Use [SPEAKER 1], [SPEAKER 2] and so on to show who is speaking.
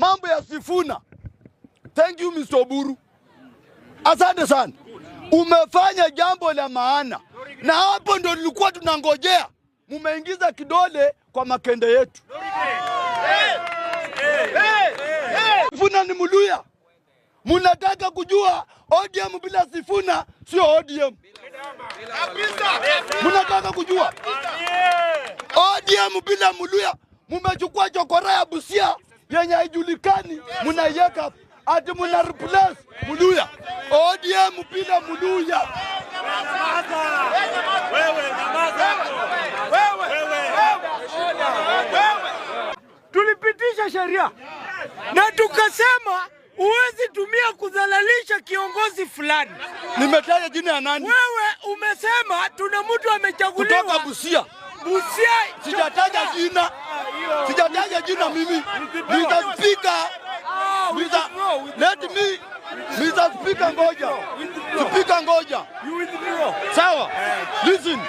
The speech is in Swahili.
[SPEAKER 1] mambo ya Sifuna. Thank you Mr. Oburu. Asante sana. Umefanya jambo la maana. Na hapo ndo nilikuwa tunangojea. Mumeingiza kidole kwa makende yetu. Sifuna ni Muluya. Munataka kujua ODM bila Sifuna sio ODM. Munataka kujua ODM bila Muluya. Mumechukua chokora ya Busia yenye haijulikani, munaiweka ati muna replace Muluya. ODM bila Muluya.
[SPEAKER 2] Tulipitisha sheria na tukasema uwezi tumia kudhalalisha kiongozi fulani.
[SPEAKER 1] Nimetaja jina ya nani?
[SPEAKER 2] Wewe umesema tuna mtu amechaguliwa
[SPEAKER 1] kutoka Busia.
[SPEAKER 2] Busia.
[SPEAKER 1] Sijataja jina. Sijataja jina mimi. Mr. Speaker. Let me. Mr. Speaker ngoja. Speaker ngoja.
[SPEAKER 2] You withdraw.
[SPEAKER 1] Sawa. Listen.